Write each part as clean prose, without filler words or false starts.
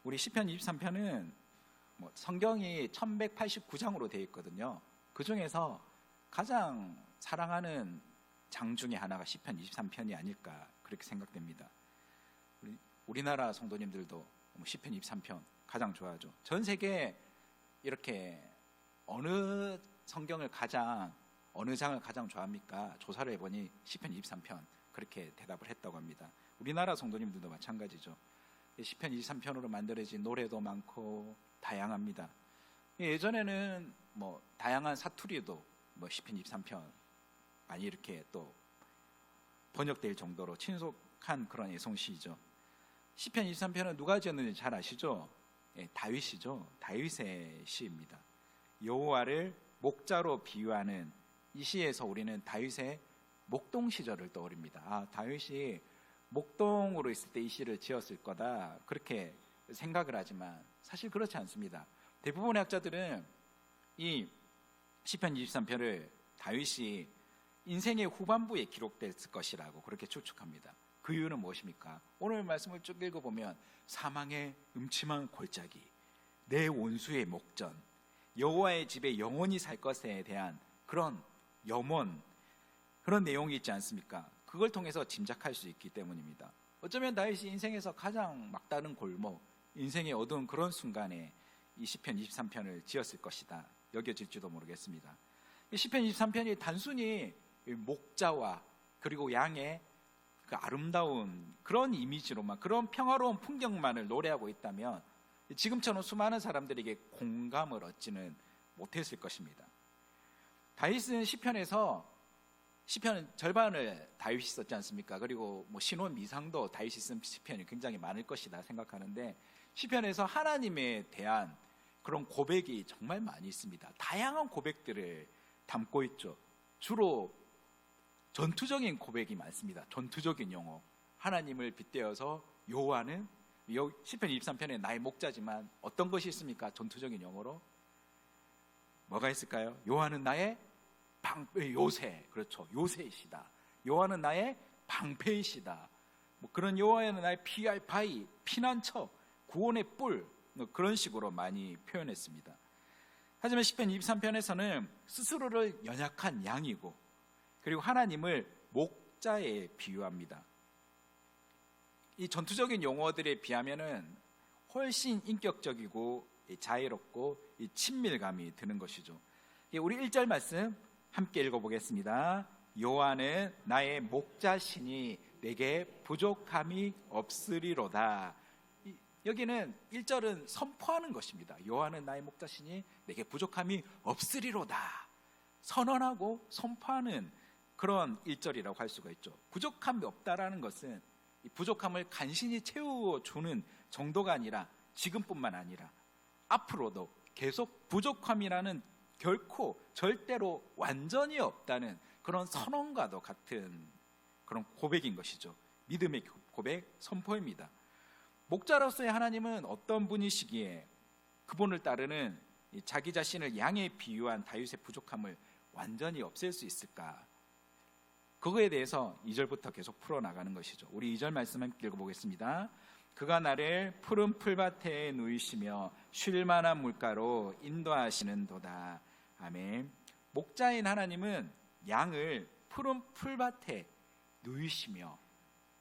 우리 시편 23편은 성경이 1189장으로 되어 있거든요. 그 중에서 가장 사랑하는 장 중에 하나가 시편 23편이 아닐까 그렇게 생각됩니다. 우리나라 성도님들도 시편 23편 가장 좋아하죠. 전 세계 이렇게 어느 장을 가장 좋아합니까? 조사를 해보니 시편 23편 그렇게 대답을 했다고 합니다. 우리나라 성도님들도 마찬가지죠. 시편 23편으로 만들어진 노래도 많고 다양합니다. 예전에는 다양한 사투리도 시편 23편 많이 이렇게 또 번역될 정도로 친숙한 그런 애송시이죠. 시편 23편은 누가 지었는지 잘 아시죠? 다윗이죠. 다윗의 시입니다. 여호와를 목자로 비유하는 이 시에서 우리는 다윗의 목동 시절을 떠올립니다. 다윗이 목동으로 있을 때 이 시를 지었을 거다 그렇게 생각을 하지만 사실 그렇지 않습니다. 대부분의 학자들은 이 시편 23편을 다윗이 인생의 후반부에 기록됐을 것이라고 그렇게 추측합니다. 그 이유는 무엇입니까? 오늘 말씀을 쭉 읽어보면 사망의 음침한 골짜기, 내 원수의 목전, 여호와의 집에 영원히 살 것에 대한 그런 염원, 그런 내용이 있지 않습니까? 그걸 통해서 짐작할 수 있기 때문입니다. 어쩌면 다윗이 인생에서 가장 막다른 골목, 인생의 어두운 그런 순간에 이 시편 23편을 지었을 것이다 여겨질지도 모르겠습니다. 이 시편 23편이 단순히 목자와 그리고 양의 그 아름다운 그런 이미지로만, 그런 평화로운 풍경만을 노래하고 있다면 지금처럼 수많은 사람들에게 공감을 얻지는 못했을 것입니다. 다윗은 시편 절반을 다윗이 썼지 않습니까? 그리고 신혼 미상도 다윗이 쓴 시편이 굉장히 많을 것이다 생각하는데, 시편에서 하나님에 대한 그런 고백이 정말 많이 있습니다. 다양한 고백들을 담고 있죠. 주로 전투적인 고백이 많습니다. 전투적인 용어, 하나님을 빗대어서 여호와는, 시편 23편에 나의 목자지만 어떤 것이 있습니까? 전투적인 용어로 뭐가 있을까요? 여호와는 나의 요새, 그렇죠, 요새이시다. 여호와는 나의 방패이시다. 그런 여호와는 나의 바위, 피난처, 구원의 뿔, 그런 식으로 많이 표현했습니다. 하지만 시편 23편에서는 스스로를 연약한 양이고 그리고 하나님을 목자에 비유합니다. 이 전투적인 용어들에 비하면은 훨씬 인격적이고 자애롭고 친밀감이 드는 것이죠. 우리 1절 말씀 함께 읽어보겠습니다. 여호와는 나의 목자시니 내게 부족함이 없으리로다. 여기는 1절은 선포하는 것입니다. 여호와는 나의 목자시니 내게 부족함이 없으리로다. 선언하고 선포하는 그런 1절이라고 할 수가 있죠. 부족함이 없다라는 것은 이 부족함을 간신히 채워주는 정도가 아니라 지금뿐만 아니라 앞으로도 계속 부족함이라는 결코 절대로 완전히 없다는 그런 선언과도 같은 그런 고백인 것이죠. 믿음의 고백, 선포입니다. 목자로서의 하나님은 어떤 분이시기에 그분을 따르는 자기 자신을 양에 비유한 다윗의 부족함을 완전히 없앨 수 있을까? 그거에 대해서 2절부터 계속 풀어나가는 것이죠. 우리 2절 말씀 함께 읽어보겠습니다. 그가 나를 푸른 풀밭에 누이시며 쉴 만한 물가로 인도하시는도다. 아멘. 목자인 하나님은 양을 푸른 풀밭에 누이시며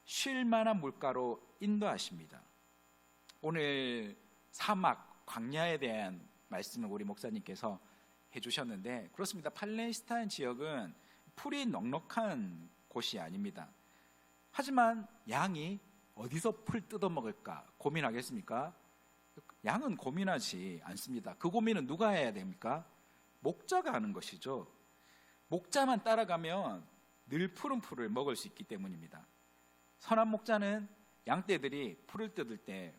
쉴 만한 물가로 인도하십니다. 오늘 사막, 광야에 대한 말씀을 우리 목사님께서 해주셨는데 그렇습니다. 팔레스타인 지역은 풀이 넉넉한 곳이 아닙니다. 하지만 양이 어디서 풀 뜯어먹을까 고민하겠습니까? 양은 고민하지 않습니다. 그 고민은 누가 해야 됩니까? 목자가 하는 것이죠. 목자만 따라가면 늘 푸른 풀을 먹을 수 있기 때문입니다. 선한 목자는 양떼들이 풀을 뜯을 때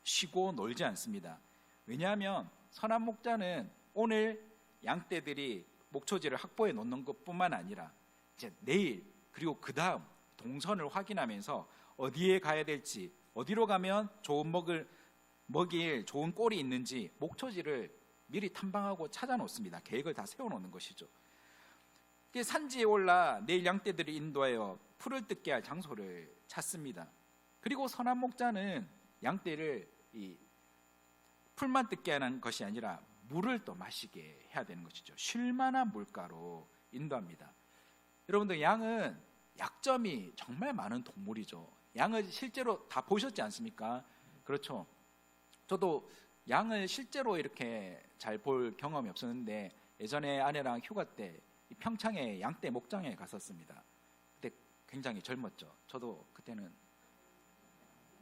쉬고 놀지 않습니다. 왜냐하면 선한 목자는 오늘 양떼들이 목초지를 확보해 놓는 것뿐만 아니라 이제 내일 그리고 그 다음 동선을 확인하면서 어디에 가야 될지, 어디로 가면 좋은 먹일 좋은 꼴이 있는지 목초지를 미리 탐방하고 찾아놓습니다. 계획을 다 세워놓는 것이죠. 산지에 올라 내일 양떼들이 인도하여 풀을 뜯게 할 장소를 찾습니다. 그리고 선한 목자는 양떼를 풀만 뜯게 하는 것이 아니라 물을 또 마시게 해야 되는 것이죠. 쉴 만한 물가로 인도합니다. 여러분들, 양은 약점이 정말 많은 동물이죠. 양을 실제로 다 보셨지 않습니까? 그렇죠. 저도 양을 실제로 이렇게 잘 볼 경험이 없었는데 예전에 아내랑 휴가 때 평창에 양떼 목장에 갔었습니다. 그때 굉장히 젊었죠. 저도 그때는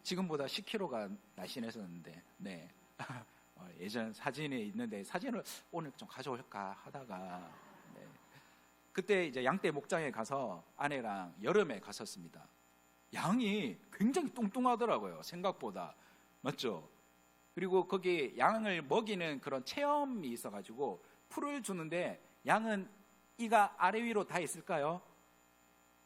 지금보다 10kg가 날씬했었는데, 네. 예전 사진이 있는데 사진을 오늘 좀 가져올까 하다가, 네. 그때 이제 양떼 목장에 가서 아내랑 여름에 갔었습니다. 양이 굉장히 뚱뚱하더라고요. 생각보다. 맞죠? 그리고 거기 양을 먹이는 그런 체험이 있어가지고 풀을 주는데 양은 이가 아래 위로 다 있을까요?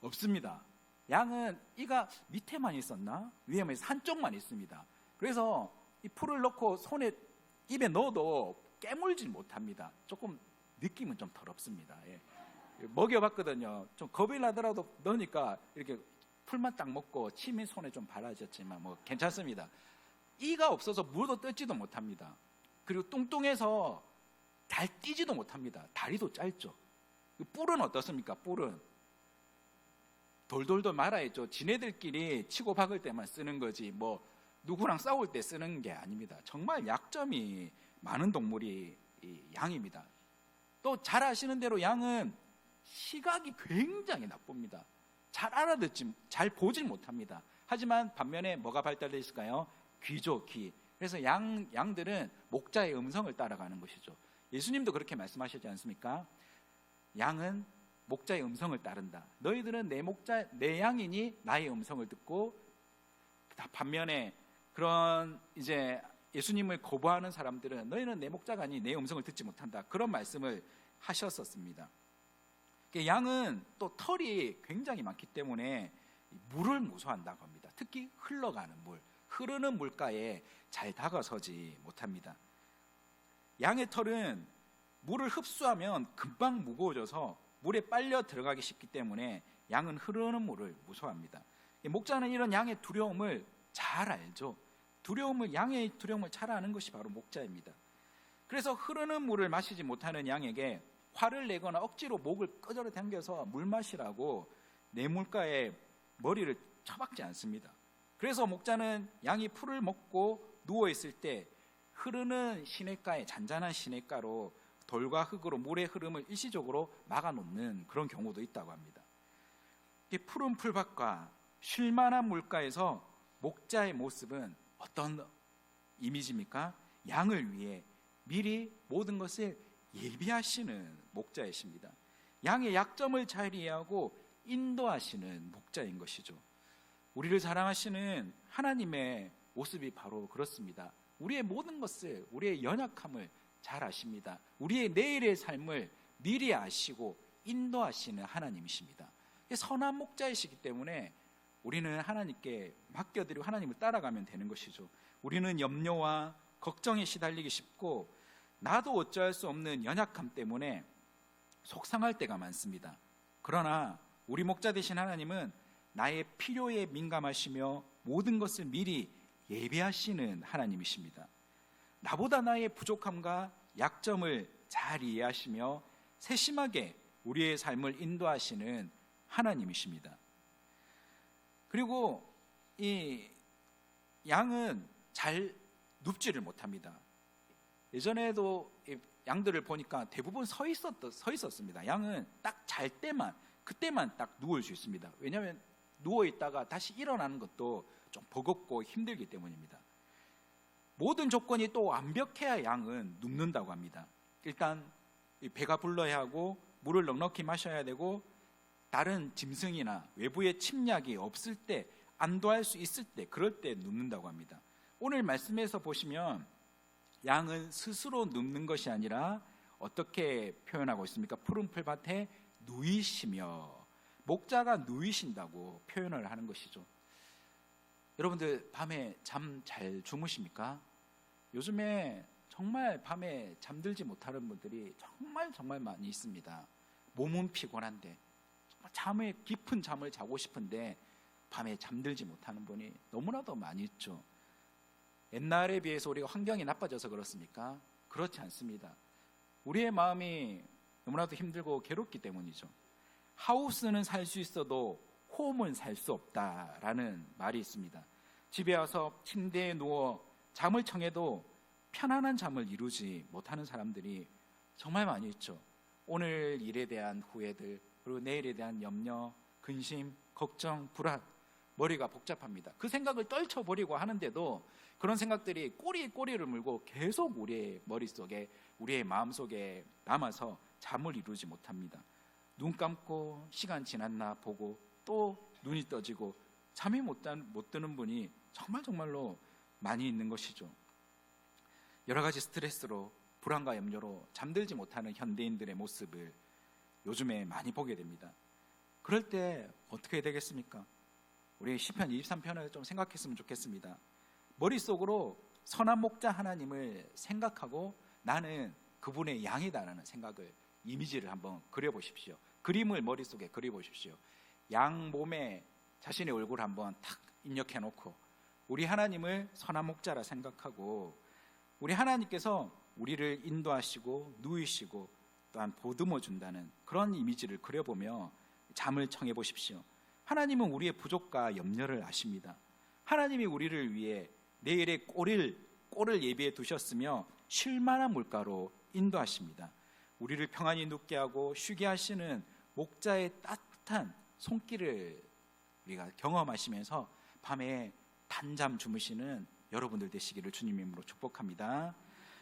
없습니다. 양은 이가 밑에만 있었나? 위에만 있어 한쪽만 있습니다. 그래서 이 풀을 넣고 손에 입에 넣어도 깨물질 못합니다. 조금 느낌은 좀 더럽습니다. 예. 먹여봤거든요. 좀 겁이 나더라도 넣으니까 이렇게 풀만 딱 먹고 침이 손에 좀 발라졌지만 뭐 괜찮습니다. 이가 없어서 물도 뜯지도 못합니다. 그리고 뚱뚱해서 잘 뛰지도 못합니다. 다리도 짧죠. 뿔은 어떻습니까? 뿔은 돌돌돌 말아야죠. 지네들끼리 치고 박을 때만 쓰는 거지 뭐 누구랑 싸울 때 쓰는 게 아닙니다. 정말 약점이 많은 동물이 이 양입니다. 또 잘 아시는 대로 양은 시각이 굉장히 나쁩니다. 잘 알아듣지, 잘 보질 못합니다. 하지만 반면에 뭐가 발달되어 있을까요? 귀죠, 귀. 그래서 양들은 목자의 음성을 따라가는 것이죠. 예수님도 그렇게 말씀하셨지 않습니까? 양은 목자의 음성을 따른다. 너희들은 내 양이니 나의 음성을 듣고, 반면에 그런 이제 예수님을 거부하는 사람들은 너희는 내 목자가 아니 내 음성을 듣지 못한다. 그런 말씀을 하셨었습니다. 양은 또 털이 굉장히 많기 때문에 물을 무서워한다고 합니다. 특히 흘러가는 물, 흐르는 물가에 잘 다가서지 못합니다. 양의 털은 물을 흡수하면 금방 무거워져서 물에 빨려 들어가기 쉽기 때문에 양은 흐르는 물을 무서워합니다. 목자는 이런 양의 두려움을 잘 알죠. 양의 두려움을 잘 아는 것이 바로 목자입니다. 그래서 흐르는 물을 마시지 못하는 양에게 화를 내거나 억지로 목을 끄적여 당겨서 물 마시라고 내물가에 머리를 쳐박지 않습니다. 그래서 목자는 양이 풀을 먹고 누워있을 때 흐르는 시냇가에 잔잔한 시냇가로 돌과 흙으로 물의 흐름을 일시적으로 막아놓는 그런 경우도 있다고 합니다. 푸른 풀밭과 쉴만한 물가에서 목자의 모습은 어떤 이미지입니까? 양을 위해 미리 모든 것을 예비하시는 목자이십니다. 양의 약점을 잘 이해하고 인도하시는 목자인 것이죠. 우리를 사랑하시는 하나님의 모습이 바로 그렇습니다. 우리의 모든 것을, 우리의 연약함을 잘 아십니다. 우리의 내일의 삶을 미리 아시고 인도하시는 하나님이십니다. 선한 목자이시기 때문에 우리는 하나님께 맡겨드리고 하나님을 따라가면 되는 것이죠. 우리는 염려와 걱정에 시달리기 쉽고 나도 어찌할 수 없는 연약함 때문에 속상할 때가 많습니다. 그러나 우리 목자 되신 하나님은 나의 필요에 민감하시며 모든 것을 미리 예비하시는 하나님이십니다. 나보다 나의 부족함과 약점을 잘 이해하시며 세심하게 우리의 삶을 인도하시는 하나님이십니다. 그리고 이 양은 잘 눕지를 못합니다. 예전에도 양들을 보니까 대부분 서 있었습니다. 양은 딱 잘 때만, 그때만 딱 누울 수 있습니다. 왜냐하면 누워 있다가 다시 일어나는 것도 좀 버겁고 힘들기 때문입니다. 모든 조건이 또 완벽해야 양은 눕는다고 합니다. 일단 배가 불러야 하고 물을 넉넉히 마셔야 되고 다른 짐승이나 외부의 침략이 없을 때, 안도할 수 있을 때, 그럴 때 눕는다고 합니다. 오늘 말씀에서 보시면 양은 스스로 눕는 것이 아니라 어떻게 표현하고 있습니까? 푸른 풀밭에 누이시며, 목자가 누이신다고 표현을 하는 것이죠. 여러분들 밤에 잠 잘 주무십니까? 요즘에 정말 밤에 잠들지 못하는 분들이 정말 많이 있습니다. 몸은 피곤한데 정말 깊은 잠을 자고 싶은데 밤에 잠들지 못하는 분이 너무나도 많이 있죠. 옛날에 비해서 우리가 환경이 나빠져서 그렇습니까? 그렇지 않습니다. 우리의 마음이 너무나도 힘들고 괴롭기 때문이죠. 하우스는 살 수 있어도 홈은 살 수 없다라는 말이 있습니다. 집에 와서 침대에 누워 잠을 청해도 편안한 잠을 이루지 못하는 사람들이 정말 많이 있죠. 오늘 일에 대한 후회들, 그리고 내일에 대한 염려, 근심, 걱정, 불안, 머리가 복잡합니다. 그 생각을 떨쳐버리고 하는데도 그런 생각들이 꼬리에 꼬리를 물고 계속 우리의 머릿속에, 우리의 마음속에 남아서 잠을 이루지 못합니다. 눈 감고 시간 지났나 보고 또 눈이 떠지고 잠이 못 드는 분이 정말로 많이 있는 것이죠. 여러 가지 스트레스로, 불안과 염려로 잠들지 못하는 현대인들의 모습을 요즘에 많이 보게 됩니다. 그럴 때 어떻게 해야 되겠습니까? 우리 시편 23편을 좀 생각했으면 좋겠습니다. 머릿속으로 선한 목자 하나님을 생각하고 나는 그분의 양이다라는 생각을, 이미지를 한번 그려보십시오. 그림을 머릿속에 그려보십시오. 양 몸에 자신의 얼굴을 한번 탁 입력해 놓고 우리 하나님을 선한 목자라 생각하고 우리 하나님께서 우리를 인도하시고 누이시고 또한 보듬어 준다는 그런 이미지를 그려보며 잠을 청해 보십시오. 하나님은 우리의 부족과 염려를 아십니다. 하나님이 우리를 위해 내일의 꼴을 예비해 두셨으며 쉴 만한 물가로 인도하십니다. 우리를 평안히 눕게 하고 쉬게 하시는 목자의 따뜻한 손길을 우리가 경험하시면서 밤에 단잠 주무시는 여러분들 되시기를 주님 이름으로 축복합니다.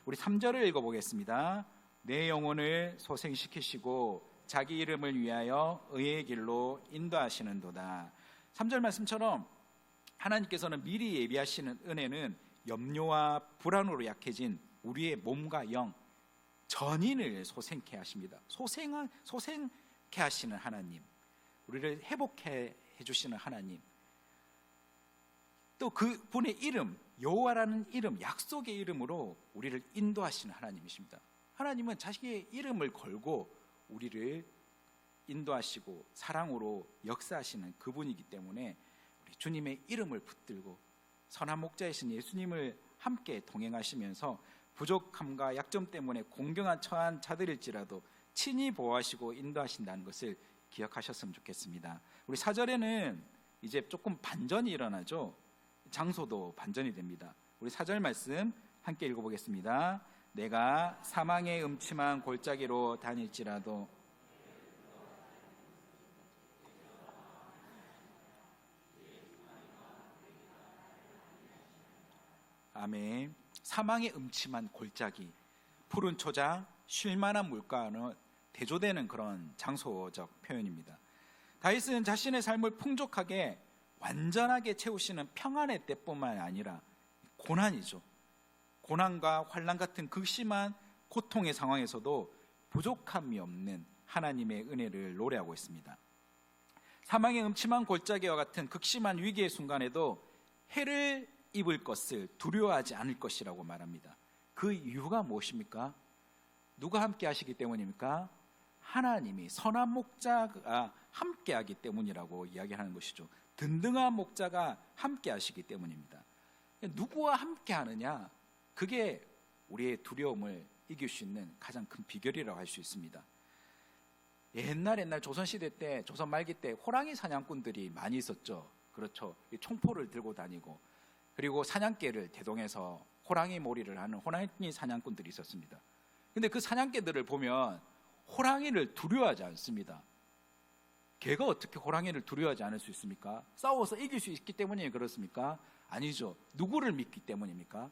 우리 3절을 읽어보겠습니다. 내 영혼을 소생시키시고 자기 이름을 위하여 의의 길로 인도하시는도다. 3절 말씀처럼 하나님께서는 미리 예비하시는 은혜는 염려와 불안으로 약해진 우리의 몸과 영, 전인을 소생케 하십니다. 소생케 하시는 하나님, 우리를 회복해 주시는 하나님, 또 그분의 이름, 여호와라는 이름, 약속의 이름으로 우리를 인도하시는 하나님이십니다. 하나님은 자신의 이름을 걸고 우리를 인도하시고 사랑으로 역사하시는 그분이기 때문에 우리 주님의 이름을 붙들고 선한 목자이신 예수님을 함께 동행하시면서 부족함과 약점 때문에 공경한 처한 자들일지라도 친히 보호하시고 인도하신다는 것을 기억하셨으면 좋겠습니다. 우리 4절에는 이제 조금 반전이 일어나죠. 장소도 반전이 됩니다. 우리 4절 말씀 함께 읽어보겠습니다. 내가 사망의 음침한 골짜기로 다닐지라도 아멘. 사망의 음침한 골짜기, 푸른 초장, 쉴만한 물가는 대조되는 그런 장소적 표현입니다. 다윗은 자신의 삶을 풍족하게 완전하게 채우시는 평안의 때뿐만 아니라 고난이죠. 고난과 환난 같은 극심한 고통의 상황에서도 부족함이 없는 하나님의 은혜를 노래하고 있습니다. 사망의 음침한 골짜기와 같은 극심한 위기의 순간에도 해를 입을 것을 두려워하지 않을 것이라고 말합니다. 그 이유가 무엇입니까? 누가 함께 하시기 때문입니까? 하나님이 선한 목자가 함께 하기 때문이라고 이야기하는 것이죠. 든든한 목자가 함께 하시기 때문입니다. 누구와 함께 하느냐, 그게 우리의 두려움을 이길 수 있는 가장 큰 비결이라고 할 수 있습니다. 옛날 조선시대 때, 조선 말기 때 호랑이 사냥꾼들이 많이 있었죠. 그렇죠. 총포를 들고 다니고, 그리고 사냥개를 대동해서 호랑이 몰이를 하는 호랑이 사냥꾼들이 있었습니다. 근데 그 사냥개들을 보면 호랑이를 두려워하지 않습니다. 개가 어떻게 호랑이를 두려워하지 않을 수 있습니까? 싸워서 이길 수 있기 때문에 그렇습니까? 아니죠. 누구를 믿기 때문입니까?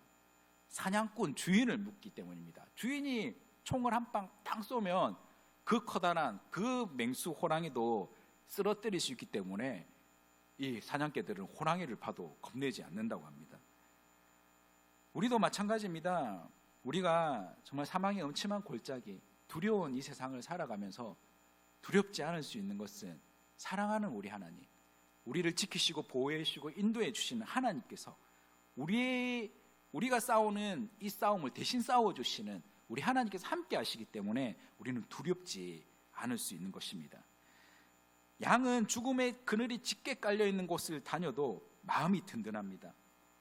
사냥꾼 주인을 믿기 때문입니다. 주인이 총을 한 방 딱 쏘면 그 커다란 그 맹수 호랑이도 쓰러뜨릴 수 있기 때문에 이 사냥개들은 호랑이를 봐도 겁내지 않는다고 합니다. 우리도 마찬가지입니다. 우리가 정말 사망의 음침한 골짜기, 두려운 이 세상을 살아가면서 두렵지 않을 수 있는 것은 사랑하는 우리 하나님, 우리를 지키시고 보호해 주시고 인도해 주시는 하나님께서 우리가 싸우는 이 싸움을 대신 싸워주시는 우리 하나님께서 함께 하시기 때문에 우리는 두렵지 않을 수 있는 것입니다. 양은 죽음의 그늘이 짙게 깔려있는 곳을 다녀도 마음이 든든합니다.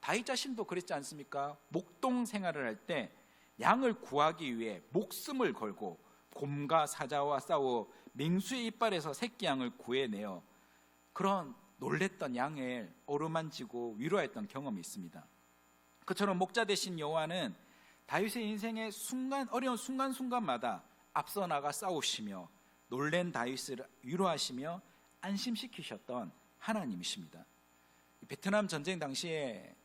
다윗 자신도 그랬지 않습니까? 목동 생활을 할 때 양을 구하기 위해 목숨을 걸고 곰과 사자와 싸워 맹수의 이빨에서 새끼 양을 구해내어 그런 놀랬던 양을 어루만지고 위로했던 경험이 있습니다. 그처럼 목자 되신 여호와는 다윗의 인생의 어려운 순간순간마다 앞서 나가 싸우시며 놀란 다윗을 위로하시며 안심시키셨던 하나님이십니다. 베트남 전쟁 당시에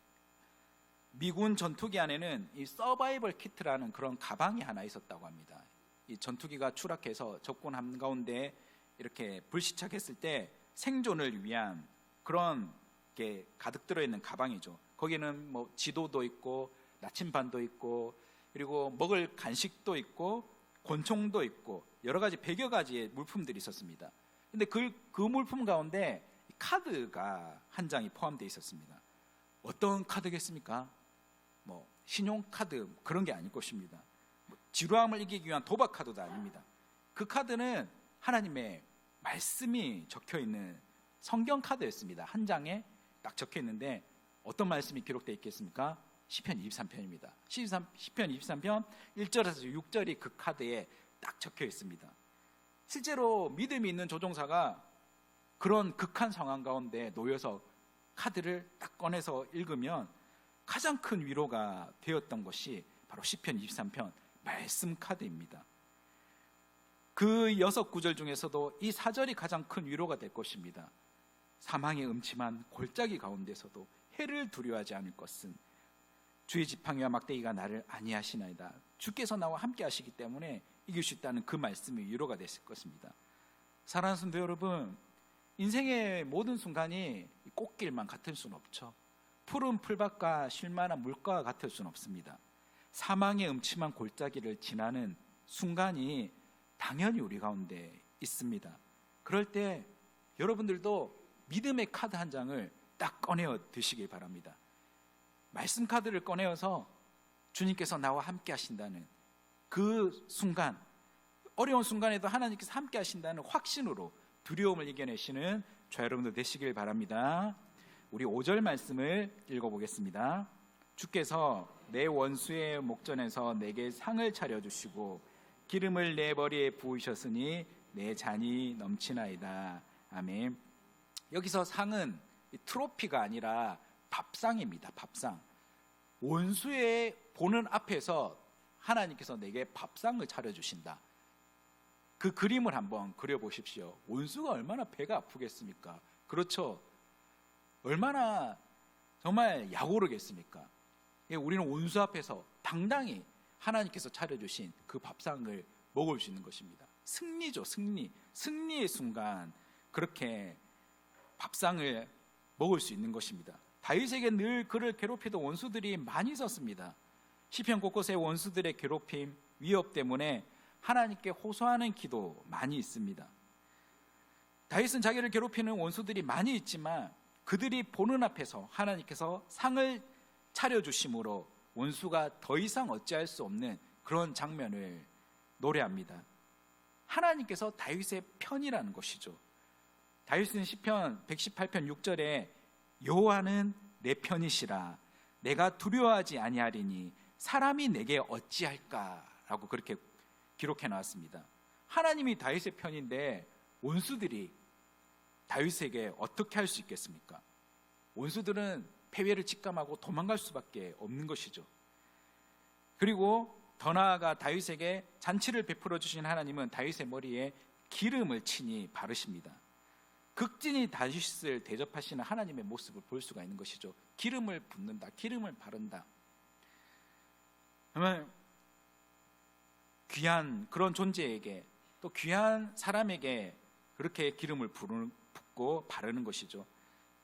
미군 전투기 안에는 이 서바이벌 키트라는 그런 가방이 하나 있었다고 합니다. 이 전투기가 추락해서 적군 한가운데 이렇게 불시착했을 때 생존을 위한 그런 게 가득 들어있는 가방이죠. 거기는 뭐 지도도 있고 나침반도 있고 그리고 먹을 간식도 있고 권총도 있고 여러 가지 100여 가지의 물품들이 있었습니다. 근데 그 물품 가운데 카드가 한 장이 포함되어 있었습니다. 어떤 카드겠습니까? 뭐 신용카드 그런 게 아닐 것입니다. 뭐 지루함을 이기기 위한 도박 카드도 아닙니다. 그 카드는 하나님의 말씀이 적혀있는 성경 카드였습니다. 한 장에 딱 적혀 있는데 어떤 말씀이 기록되어 있겠습니까? 시편 23편입니다. 시편 23편 1절에서 6절이 그 카드에 딱 적혀 있습니다. 실제로 믿음이 있는 조종사가 그런 극한 상황 가운데 놓여서 카드를 딱 꺼내서 읽으면 가장 큰 위로가 되었던 것이 바로 시편 23편 말씀 카드입니다. 그 6구절 중에서도 이 4절이 가장 큰 위로가 될 것입니다. 사망의 음침한 골짜기 가운데서도 해를 두려워하지 않을 것은 주의 지팡이와 막대기가 나를 안위하시나이다. 주께서 나와 함께 하시기 때문에 이길 수 있다는 그 말씀이 위로가 됐을 것입니다. 사랑하는 성도 여러분, 인생의 모든 순간이 꽃길만 같을 수는 없죠. 푸른 풀밭과 쉴만한 물가와 같을 수는 없습니다. 사망의 음침한 골짜기를 지나는 순간이 당연히 우리 가운데 있습니다. 그럴 때 여러분들도 믿음의 카드 한 장을 딱 꺼내어 드시길 바랍니다. 말씀 카드를 꺼내어서 주님께서 나와 함께 하신다는 그 순간, 어려운 순간에도 하나님께서 함께 하신다는 확신으로 두려움을 이겨내시는 저와 여러분들 되시길 바랍니다. 우리 5절 말씀을 읽어보겠습니다. 주께서 내 원수의 목전에서 내게 상을 차려주시고 기름을 내 머리에 부으셨으니 내 잔이 넘치나이다. 아멘. 여기서 상은 트로피가 아니라 밥상입니다. 밥상. 원수의 보는 앞에서 하나님께서 내게 밥상을 차려주신다. 그 그림을 한번 그려보십시오. 원수가 얼마나 배가 아프겠습니까? 그렇죠. 얼마나 정말 약오르겠습니까? 우리는 원수 앞에서 당당히 하나님께서 차려주신 그 밥상을 먹을 수 있는 것입니다. 승리죠. 승리의 순간 그렇게 밥상을 먹을 수 있는 것입니다. 다윗에게 늘 그를 괴롭히던 원수들이 많이 있었습니다. 시편 곳곳에 원수들의 괴롭힘, 위협 때문에 하나님께 호소하는 기도 많이 있습니다. 다윗은 자기를 괴롭히는 원수들이 많이 있지만 그들이 보는 앞에서 하나님께서 상을 차려주심으로 원수가 더 이상 어찌할 수 없는 그런 장면을 노래합니다. 하나님께서 다윗의 편이라는 것이죠. 다윗은 시편 118편 6절에 여호와는 내 편이시라 내가 두려워하지 아니하리니 사람이 내게 어찌할까라고 그렇게 기록해 놨습니다. 하나님이 다윗의 편인데 원수들이 다윗에게 어떻게 할 수 있겠습니까? 원수들은 패배를 직감하고 도망갈 수밖에 없는 것이죠. 그리고 더 나아가 다윗에게 잔치를 베풀어 주신 하나님은 다윗의 머리에 기름을 친히 바르십니다. 극진히 다윗을 대접하시는 하나님의 모습을 볼 수가 있는 것이죠. 기름을 붓는다, 기름을 바른다. 정말 귀한 그런 존재에게 또 귀한 사람에게 그렇게 기름을 붓고 바르는 것이죠.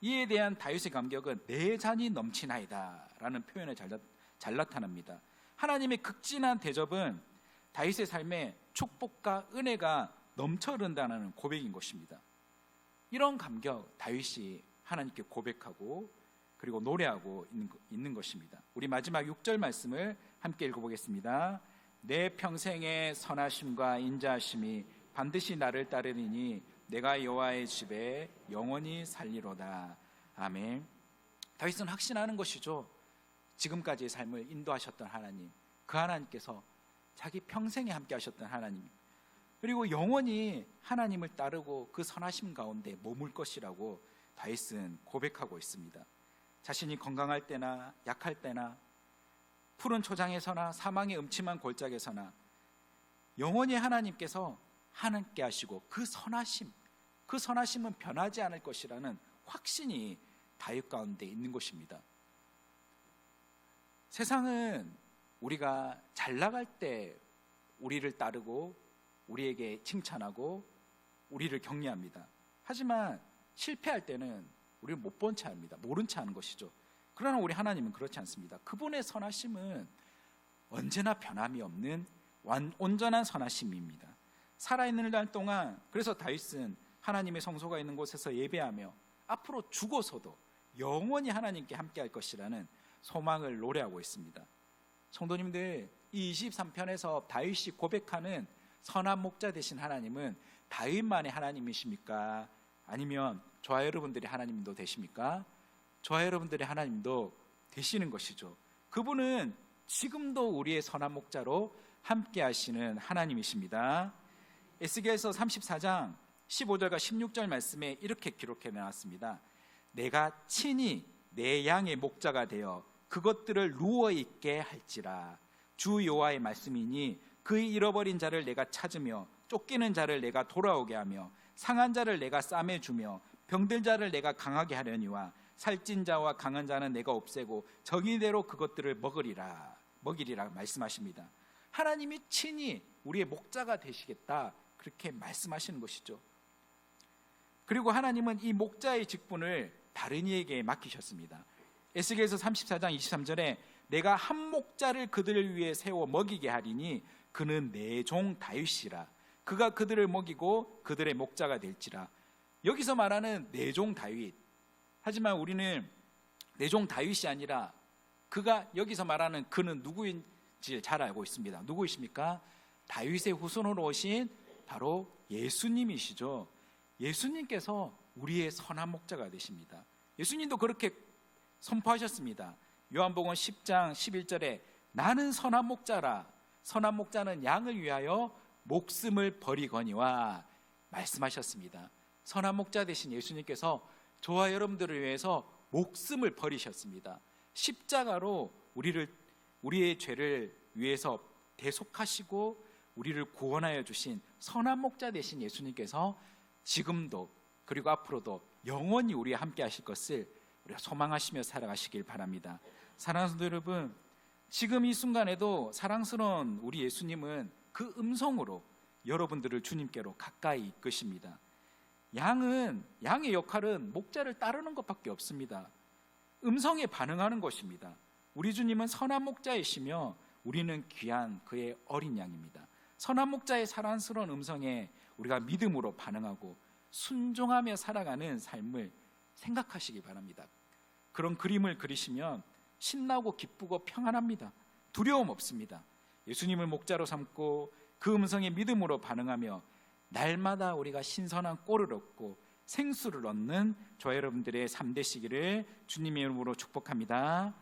이에 대한 다윗의 감격은 내 잔이 넘치나이다 라는 표현에 잘 나타납니다. 하나님의 극진한 대접은 다윗의 삶에 축복과 은혜가 넘쳐 흐른다는 고백인 것입니다. 이런 감격 다윗이 하나님께 고백하고 그리고 노래하고 있는 것입니다. 우리 마지막 6절 말씀을 함께 읽어보겠습니다. 내 평생의 선하심과 인자하심이 반드시 나를 따르리니 내가 여호와의 집에 영원히 살리로다. 아멘. 다윗은 확신하는 것이죠. 지금까지의 삶을 인도하셨던 하나님, 그 하나님께서 자기 평생에 함께 하셨던 하나님, 그리고 영원히 하나님을 따르고 그 선하심 가운데 머물 것이라고 다윗은 고백하고 있습니다. 자신이 건강할 때나 약할 때나 푸른 초장에서나 사망의 음침한 골짜기에서나 영원히 하나님께서 함께 하시고 그 선하심은 변하지 않을 것이라는 확신이 다윗 가운데 있는 것입니다. 세상은 우리가 잘 나갈 때 우리를 따르고 우리에게 칭찬하고 우리를 격려합니다. 하지만 실패할 때는 우리를 못 본 채 합니다. 모른 채 하는 것이죠. 그러나 우리 하나님은 그렇지 않습니다. 그분의 선하심은 언제나 변함이 없는 온전한 선하심입니다. 살아있는 날 동안 그래서 다윗은 하나님의 성소가 있는 곳에서 예배하며 앞으로 죽어서도 영원히 하나님께 함께 할 것이라는 소망을 노래하고 있습니다. 성도님들, 이 23편에서 다윗이 고백하는 선한 목자 되신 하나님은 다윗만의 하나님이십니까? 아니면 저와 여러분들의 하나님도 되십니까? 저와 여러분들의 하나님도 되시는 것이죠. 그분은 지금도 우리의 선한 목자로 함께 하시는 하나님이십니다. 에스겔서 34장 15절과 16절 말씀에 이렇게 기록해 놨습니다. 내가 친히 내 양의 목자가 되어 그것들을 누워있게 할지라. 주 여호와의 말씀이니 그의 잃어버린 자를 내가 찾으며 쫓기는 자를 내가 돌아오게 하며 상한 자를 내가 싸매주며 병들 자를 내가 강하게 하려니와 살찐 자와 강한 자는 내가 없애고 정의대로 그것들을 먹이리라 말씀하십니다. 하나님이 친히 우리의 목자가 되시겠다, 그렇게 말씀하시는 것이죠. 그리고 하나님은 이 목자의 직분을 다른 이에게 맡기셨습니다. 에스겔서 34장 23절에 내가 한 목자를 그들을 위해 세워 먹이게 하리니 그는 내 종 다윗이라. 그가 그들을 먹이고 그들의 목자가 될지라. 여기서 말하는 내 종 다윗, 하지만 우리는 내 종 다윗이 아니라 그가 여기서 말하는 그는 누구인지 잘 알고 있습니다. 누구이십니까? 다윗의 후손으로 오신 바로 예수님이시죠. 예수님께서 우리의 선한 목자가 되십니다. 예수님도 그렇게 선포하셨습니다. 요한복음 10장 11절에 나는 선한 목자라. 선한 목자는 양을 위하여 목숨을 버리거니와 말씀하셨습니다. 선한 목자 되신 예수님께서 저와 여러분들을 위해서 목숨을 버리셨습니다. 십자가로 우리의 죄를 위해서 대속하시고 우리를 구원하여 주신 선한 목자 되신 예수님께서 지금도 그리고 앞으로도 영원히 우리와 함께 하실 것을 우리가 소망하시며 살아가시길 바랍니다. 사랑하는 성도 여러분, 지금 이 순간에도 사랑스러운 우리 예수님은 그 음성으로 여러분들을 주님께로 가까이 이끄십니다. 양의 역할은 목자를 따르는 것밖에 없습니다. 음성에 반응하는 것입니다. 우리 주님은 선한 목자이시며 우리는 귀한 그의 어린 양입니다. 선한 목자의 사랑스러운 음성에 우리가 믿음으로 반응하고 순종하며 살아가는 삶을 생각하시기 바랍니다. 그런 그림을 그리시면 신나고 기쁘고 평안합니다. 두려움 없습니다. 예수님을 목자로 삼고 그 음성에 믿음으로 반응하며 날마다 우리가 신선한 꼴을 얻고 생수를 얻는 저와 여러분들의 삶 되시기를 주님의 이름으로 축복합니다.